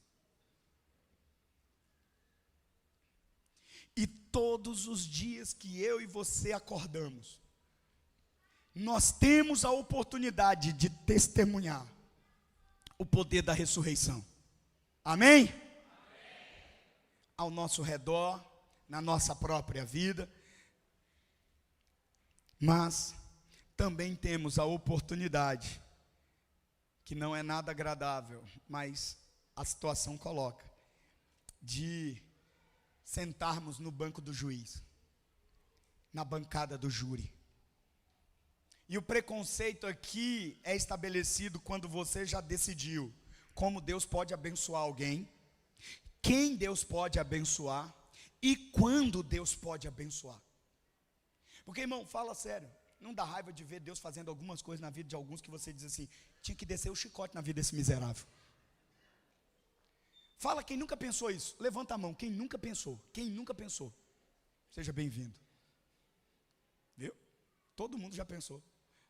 E todos os dias que eu e você acordamos, nós temos a oportunidade de testemunhar o poder da ressurreição. Amém? Amém? Ao nosso redor, na nossa própria vida. Mas também temos a oportunidade, que não é nada agradável, mas a situação coloca, de sentarmos no banco do juiz, na bancada do júri. E o preconceito aqui é estabelecido quando você já decidiu como Deus pode abençoar alguém, quem Deus pode abençoar e quando Deus pode abençoar. Porque, irmão, fala sério, não dá raiva de ver Deus fazendo algumas coisas na vida de alguns que você diz assim, tinha que descer o chicote na vida desse miserável. Fala quem nunca pensou isso, levanta a mão, quem nunca pensou, seja bem-vindo. Viu? Todo mundo já pensou.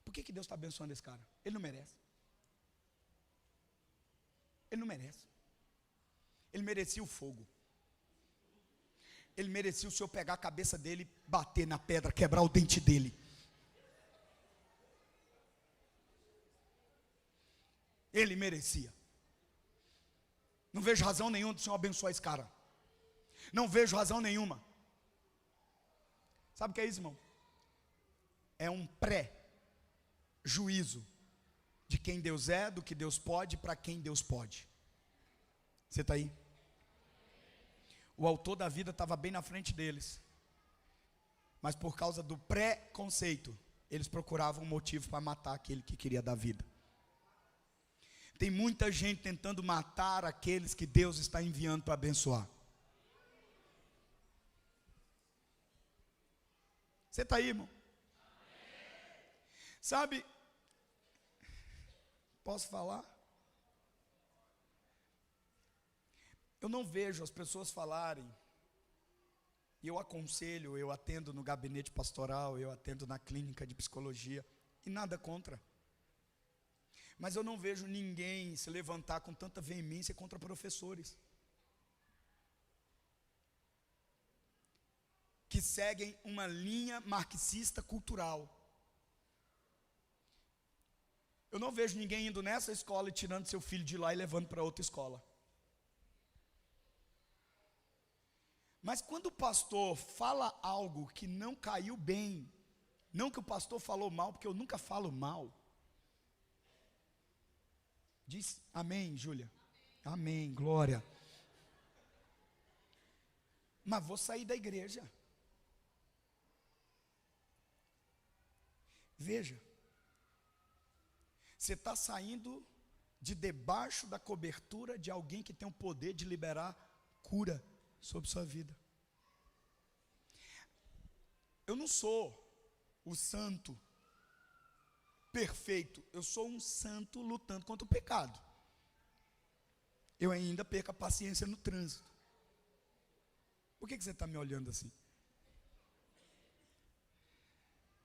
Por que Deus está abençoando esse cara? Ele não merece. Ele não merece. Ele merecia o fogo. Ele merecia o Senhor pegar a cabeça dele, bater na pedra, quebrar o dente dele. Ele merecia. Não vejo razão nenhuma do Senhor abençoar esse cara. Não vejo razão nenhuma. Sabe o que é isso, irmão? É um pré-juízo de quem Deus é, do que Deus pode, para quem Deus pode. Você está aí? O autor da vida estava bem na frente deles. Mas por causa do preconceito, eles procuravam um motivo para matar aquele que queria dar vida. Tem muita gente tentando matar aqueles que Deus está enviando para abençoar. Você está aí, irmão? Sabe, posso falar? Eu não vejo as pessoas falarem, e eu aconselho, eu atendo no gabinete pastoral, eu atendo na clínica de psicologia, e nada contra. Mas eu não vejo ninguém se levantar com tanta veemência contra professores que seguem uma linha marxista cultural. Eu não vejo ninguém indo nessa escola e tirando seu filho de lá e levando para outra escola. Mas quando o pastor fala algo que não caiu bem, não que o pastor falou mal, porque eu nunca falo mal. Diz amém, Júlia? Amém, glória. Mas vou sair da igreja. Veja, você está saindo de debaixo da cobertura de alguém que tem o poder de liberar cura sobre sua vida. Eu não sou o santo perfeito, eu sou um santo lutando contra o pecado. Eu ainda perco a paciência no trânsito. Por que você está me olhando assim?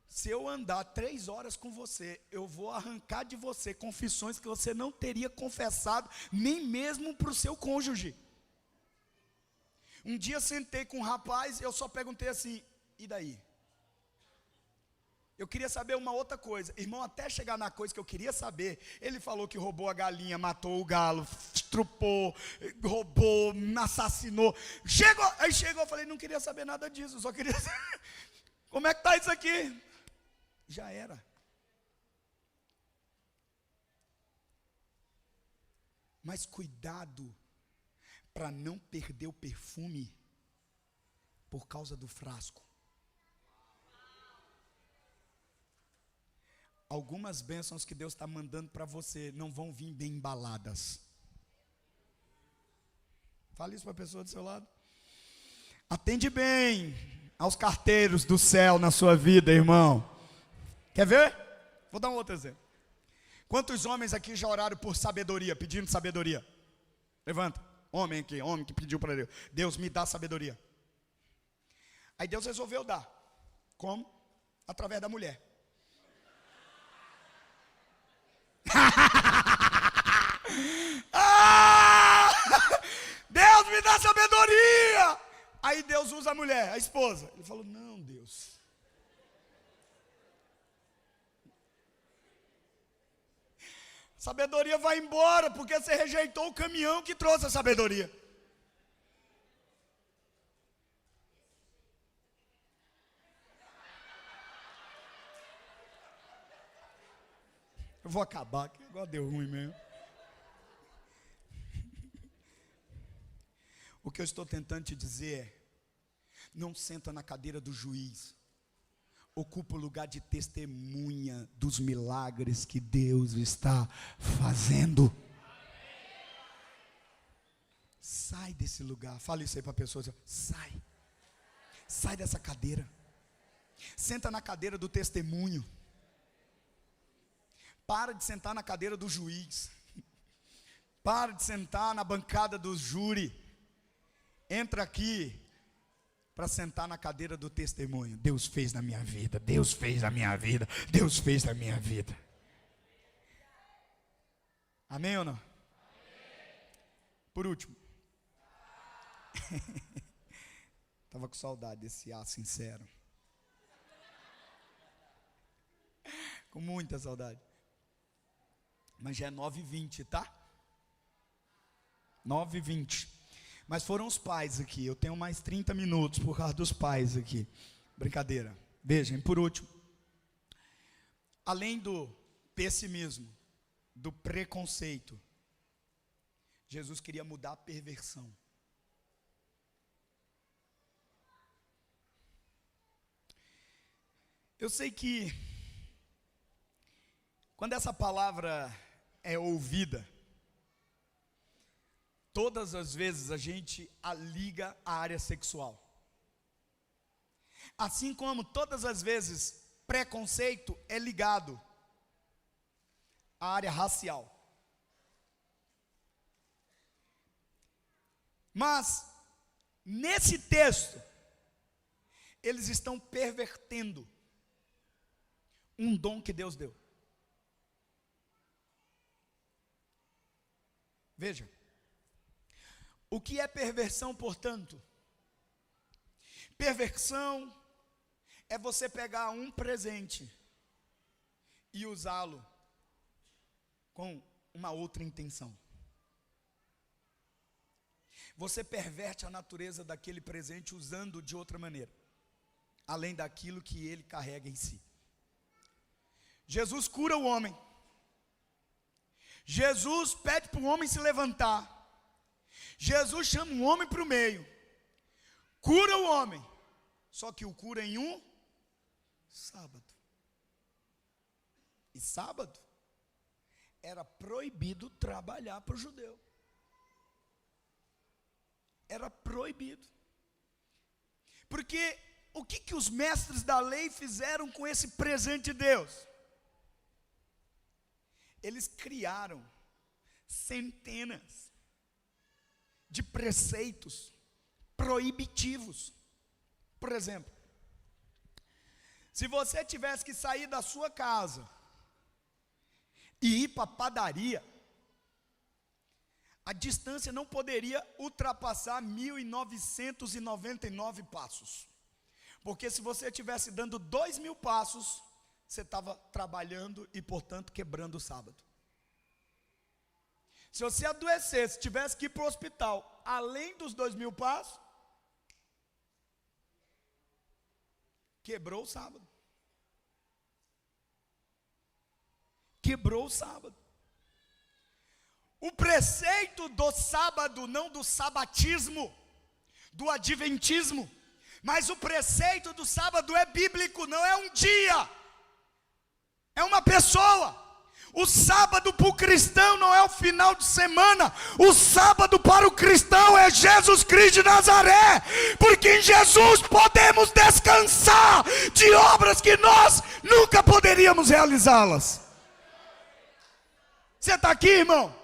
Se eu andar 3 horas com você, eu vou arrancar de você confissões que você não teria confessado, nem mesmo para o seu cônjuge. Um dia sentei com um rapaz, eu só perguntei assim, e daí? Eu queria saber uma outra coisa, irmão, até chegar na coisa que eu queria saber, ele falou que roubou a galinha, matou o galo, estrupou, roubou, assassinou. Aí chegou, eu falei, não queria saber nada disso, só queria saber, como é que está isso aqui? já era. Mas cuidado para não perder o perfume por causa do frasco. Algumas bênçãos que Deus está mandando para você não vão vir bem embaladas. Fale isso para a pessoa do seu lado. Atende bem aos carteiros do céu na sua vida, irmão. Quer ver? Vou dar um outro exemplo. Quantos homens aqui já oraram por sabedoria, pedindo sabedoria? Levanta. Homem aqui, homem que pediu para Deus. Deus, me dá sabedoria. Aí Deus resolveu dar. Como? Através da mulher. Deus, me dá sabedoria. Aí Deus usa a mulher, a esposa. Ele falou, não, Deus. Sabedoria vai embora, porque você rejeitou o caminhão que trouxe a sabedoria. Eu vou acabar, que agora deu ruim mesmo. O que eu estou tentando te dizer é, não senta na cadeira do juiz. Ocupa o lugar de testemunha dos milagres que Deus está fazendo. Sai desse lugar. Fala isso aí para a pessoa. Sai. Sai dessa cadeira. Senta na cadeira do testemunho. Para de sentar na cadeira do juiz. Para de sentar na bancada do júri. Entra aqui para sentar na cadeira do testemunho. Deus fez na minha vida. Deus fez na minha vida. Deus fez na minha vida. Amém ou não? Por último. Estava com saudade desse ar sincero. Com muita saudade. Mas já é 9h20, tá? 9h20. Mas foram os pais aqui. Eu tenho mais 30 minutos por causa dos pais aqui. Brincadeira. Vejam, por último. Além do pessimismo, do preconceito, Jesus queria mudar a perversão. Eu sei que quando essa palavra é ouvida, todas as vezes a gente a liga à área sexual. Assim como todas as vezes preconceito é ligado à área racial. Mas, nesse texto, eles estão pervertendo um dom que Deus deu. Veja, o que é perversão, portanto? Perversão é você pegar um presente e usá-lo com uma outra intenção. Você perverte a natureza daquele presente usando de outra maneira, além daquilo que ele carrega em si. Jesus cura o homem. Jesus pede para o homem se levantar. Jesus chama um homem para o meio, cura o homem, só que o cura em um sábado. E sábado era proibido trabalhar para o judeu. Era proibido. Porque o que os mestres da lei fizeram com esse presente de Deus? Eles criaram centenas de preceitos proibitivos. Por exemplo, se você tivesse que sair da sua casa e ir para a padaria, a distância não poderia ultrapassar 1.999 passos. Porque se você estivesse dando 2.000 passos, você estava trabalhando e, portanto, quebrando o sábado. Se você adoecesse, tivesse que ir para o hospital, além dos 2.000 passos, quebrou o sábado. quebrou o sábado. O preceito do sábado, não do sabatismo, do adventismo, mas o preceito do sábado é bíblico, não é um dia, é uma pessoa. O sábado para o cristão não é o final de semana. O sábado para o cristão é Jesus Cristo de Nazaré. Porque em Jesus podemos descansar de obras que nós nunca poderíamos realizá-las. Você está aqui, irmão?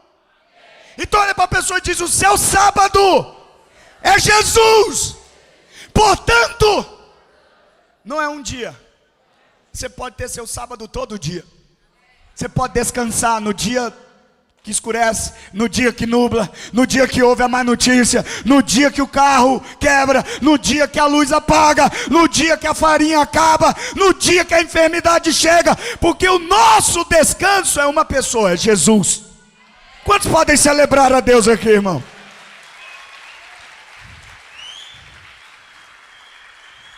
Então olha para a pessoa e diz: o seu sábado é Jesus. Portanto, não é um dia. Você pode ter seu sábado todo dia. Você pode descansar no dia que escurece, no dia que nubla, no dia que houve a má notícia, no dia que o carro quebra, no dia que a luz apaga, no dia que a farinha acaba, no dia que a enfermidade chega, porque o nosso descanso é uma pessoa, é Jesus. Quantos podem celebrar a Deus aqui, irmão?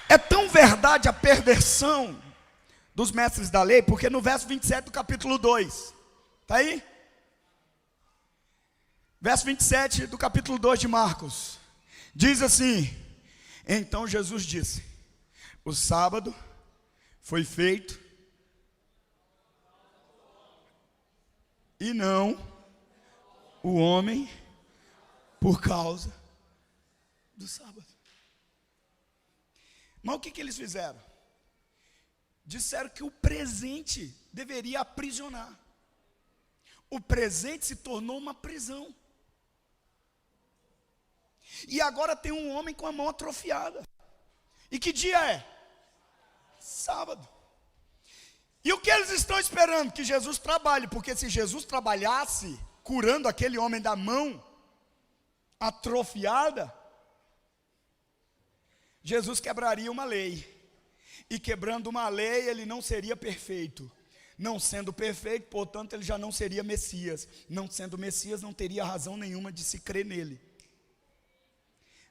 É tão verdade a perversão dos mestres da lei, porque no verso 27 do capítulo 2, está aí? Verso 27 do capítulo 2 de Marcos, diz assim: então Jesus disse: o sábado foi feito, e não o homem, por causa do sábado. Mas o que eles fizeram? Disseram que o presente deveria aprisionar. O presente se tornou uma prisão. E agora tem um homem com a mão atrofiada. E que dia é? Sábado. E o que eles estão esperando? Que Jesus trabalhe. Porque se Jesus trabalhasse curando aquele homem da mão atrofiada, Jesus quebraria uma lei. E quebrando uma lei, ele não seria perfeito. Não sendo perfeito, portanto, ele já não seria Messias. Não sendo Messias, não teria razão nenhuma de se crer nele.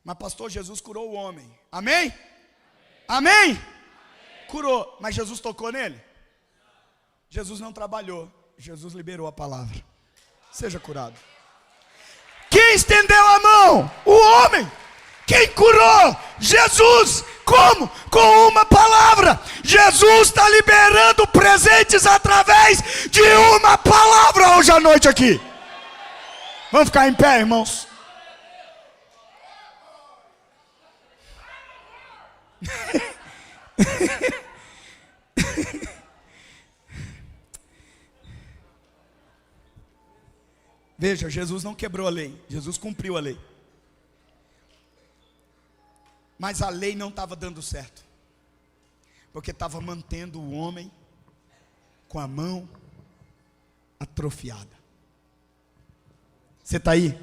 Mas pastor, Jesus curou o homem. Amém? Amém? Amém? Curou. Mas Jesus tocou nele? Jesus não trabalhou. Jesus liberou a palavra. Seja curado. Quem estendeu a mão? O homem. Quem curou? Jesus. Como? Com uma palavra. Jesus está liberando presentes através de uma palavra hoje à noite aqui. Vamos ficar em pé, irmãos? Veja, Jesus não quebrou a lei. Jesus cumpriu a lei. Mas a lei não estava dando certo, porque estava mantendo o homem com a mão atrofiada. Você está aí?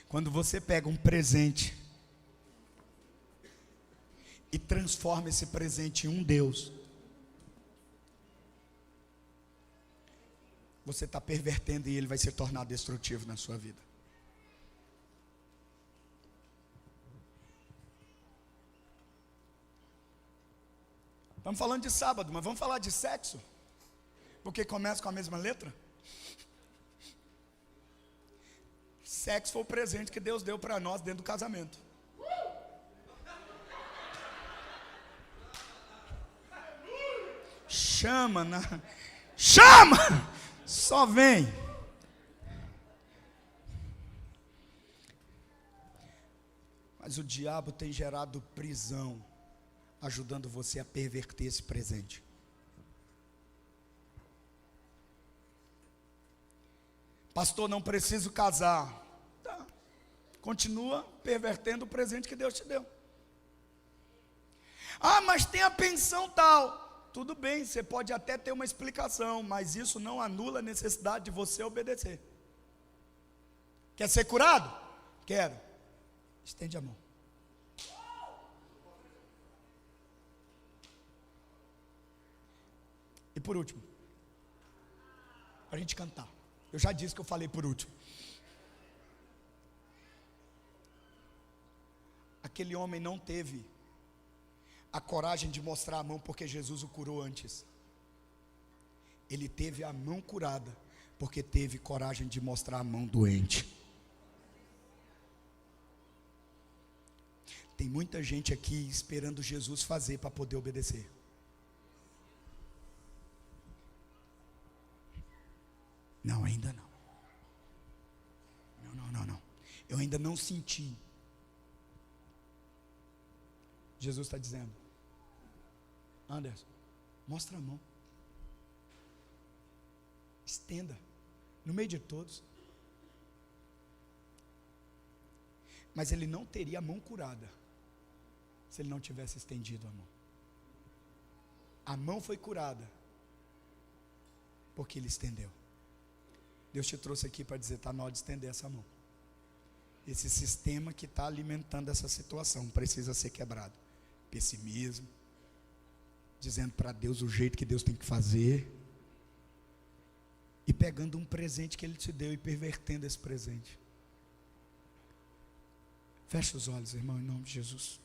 Quando você pega um presente e transforma esse presente em um Deus, você está pervertendo e ele vai se tornar destrutivo na sua vida. Estamos falando de sábado, mas vamos falar de sexo? Porque começa com a mesma letra? Sexo foi o presente que Deus deu para nós dentro do casamento. Chama, chama! Só vem. Mas o diabo tem gerado prisão, ajudando você a perverter esse presente. Pastor, não preciso casar. Tá. Continua pervertendo o presente que Deus te deu. Ah, mas tem a pensão tal. Tudo bem, você pode até ter uma explicação, mas isso não anula a necessidade de você obedecer. Quer ser curado? Quero. Estende a mão. E por último, para a gente cantar. Eu já disse que eu falei por último. Aquele homem não teve a coragem de mostrar a mão porque Jesus o curou antes. Ele teve a mão curada, porque teve coragem de mostrar a mão doente. Tem muita gente aqui esperando Jesus fazer para poder obedecer. Não, ainda não. Não. Eu ainda não senti. Jesus está dizendo: Anderson, mostra a mão. Estenda, no meio de todos. Mas ele não teria a mão curada se ele não tivesse estendido a mão. A mão foi curada porque ele estendeu. Deus te trouxe aqui para dizer: está na hora de estender essa mão. Esse sistema que está alimentando essa situação precisa ser quebrado. Pessimismo, dizendo para Deus o jeito que Deus tem que fazer, e pegando um presente que Ele te deu e pervertendo esse presente. Feche os olhos, irmão, em nome de Jesus.